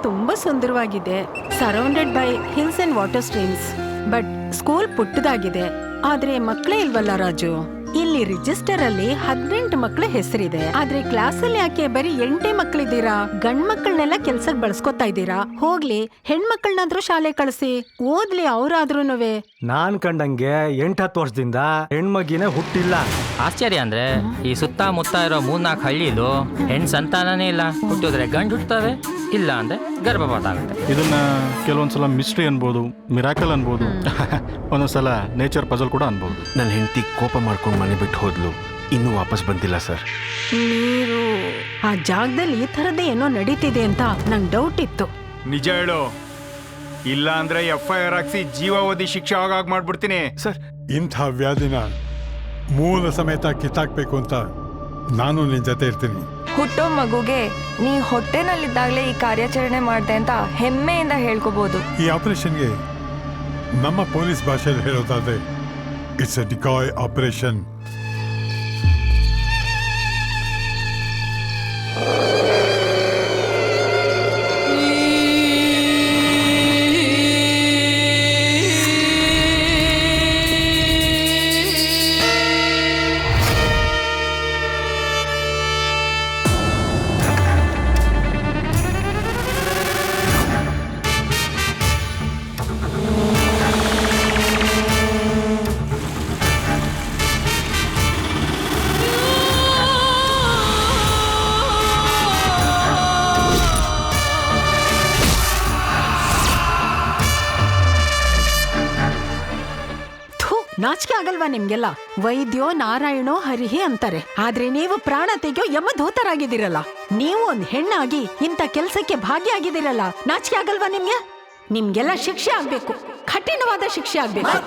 ತುಂಬಾ ಸುಂದರವಾಗಿದೆ, surrounded by hills and water streams. But school ಪುಟ್ಟದಾಗಿದೆ, ಆದ್ರೆ ಮಕ್ಕಳೇ ಇಲ್ವಲ್ಲ ರಾಜು. ಇಲ್ಲಿ ರಿಜಿಸ್ಟರ್ ಅಲ್ಲಿ 18 ಮಕ್ಳ ಹೆಸರಿದೆ, ಆದ್ರೆ ಕ್ಲಾಸ್ ಅಲ್ಲಿ ಯಾಕೆ ಬರೀ 8 ಮಕ್ಳಿದ್ದೀರಾ? ಗಂಡ್ ಮಕ್ಕಳನ್ನೆಲ್ಲ ಕೆಲ್ಸಕ್ ಬಳಸ್ಕೊತಾ ಇದ್ದೀರಾ. ಹೋಗ್ಲಿ, ಹೆಣ್ಮಕ್ಳನ್ನಾದ್ರೂ ಶಾಲೆ ಕಳಿಸಿ, ಓದ್ಲಿ ಅವ್ರಾದ್ರೂನುವೆ. ನಾನ್ ಕಂಡಂಗೆ 8-10 ವರ್ಷದಿಂದ ಹೆಣ್ಮಗಿನೇ ಹುಟ್ಟಿಲ್ಲ. ಆಶ್ಚರ್ಯ ಅಂದ್ರೆ ಈ ಸುತ್ತಮುತ್ತ ಇರೋ 3-4 ಹಳ್ಳಿಲು ಹೆಣ್ ಸಂತಾನನೇ ಇಲ್ಲ. ಹುಟ್ಟಿದ್ರೆ ಗಂಡು ಹುಟ್ಟುತ್ತವೆ, ಇಲ್ಲ ಅಂದ್ರೆ ಗರ್ಭಪಾತ ಆಗುತ್ತೆ. ಇದನ್ನ ಕೆಲವೊಂದ್ಸಲ ಮಿಸ್ಟ್ರಿ ಅನ್ಬೋದು, ಮಿರಾಕಲ್ ಅನ್ಬೋದು, ಒಂದೊಂದ್ಸಲ ನೇಚರ್ ಪಜಲ್ ಕೂಡ ಅನ್ಬೋದು. ನನ್ನ ಹೆಂಡತಿ ಕೋಪ ಮಾಡ್ಕೊಂಡು ಮನೆ ಬಿಟ್ಟು ಹೋದ್ಲು, ಇನ್ನೂ ವಾಪಸ್ ಬಂದಿಲ್ಲ ಸರ್. ನೀರು ಆ ಜಾಗದಲ್ಲಿ ಈ ತರದೇ ಏನೋ ನಡೀತಿದೆ ಅಂತ ನಂಗೆ ಡೌಟ್ ಇತ್ತು. ನಿಜ ಹೇಳು, ಇಲ್ಲ ಅಂದ್ರೆ FIR ಹಾಕ್ಸಿ ಜೀವಾವಧಿ ಶಿಕ್ಷೆ ಆಗಾಗ್ ಮಾಡ್ಬಿಡ್ತೀನಿ. ಸರ್, ಇಂಥ ವ್ಯಾಧಿನ ಮೂಲ ಸಮೇತ ಕಿತ್ತಾಕ್ಬೇಕು ಅಂತ ನಾನು ನಿನ್ ಜೊತೆ ಇರ್ತೀನಿ. ಹುಟ್ಟೋ ಮಗುಗೆ ನೀ ಹೊಟ್ಟೆನಲ್ಲಿದ್ದಾಗಲೇ ಈ ಕಾರ್ಯಾಚರಣೆ ಮಾಡಿದೆ ಅಂತ ಹೆಮ್ಮೆಯಿಂದ ಹೇಳ್ಕೋಬಹುದು. ಈ ಆಪರೇಷನ್ಗೆ ನಮ್ಮ ಪೊಲೀಸ್ ಭಾಷೆಯಲ್ಲಿ ಹೇಳೋದಾದ್ರೆ ಇಟ್ಸ್ ಎ ಡಿಕಾಯ್ ಆಪರೇಷನ್. ನಾಚಿಕೆ ಆಗಲ್ವಾ ನಿಮ್ಗೆಲ್ಲ? ವೈದ್ಯೋ ನಾರಾಯಣೋ ಹರಿಹಿ ಅಂತಾರೆ, ಆದ್ರೆ ನೀವು ಪ್ರಾಣ ತೆಗೆಯೋ ಯಮಧೂತರಾಗಿದ್ದೀರಲ್ಲ. ನೀವು ಒಂದ್ ಹೆಣ್ಣಾಗಿ ಇಂಥ ಕೆಲ್ಸಕ್ಕೆ ಭಾಗಿಯಾಗಿದ್ದೀರಲ್ಲ, ನಾಚಿಕೆ ಆಗಲ್ವಾ ನಿಮ್ಗೆ? ನಿಮ್ಗೆಲ್ಲ ಶಿಕ್ಷೆ ಆಗ್ಬೇಕು, ಕಠಿಣವಾದ ಶಿಕ್ಷೆ ಆಗ್ಬೇಕು.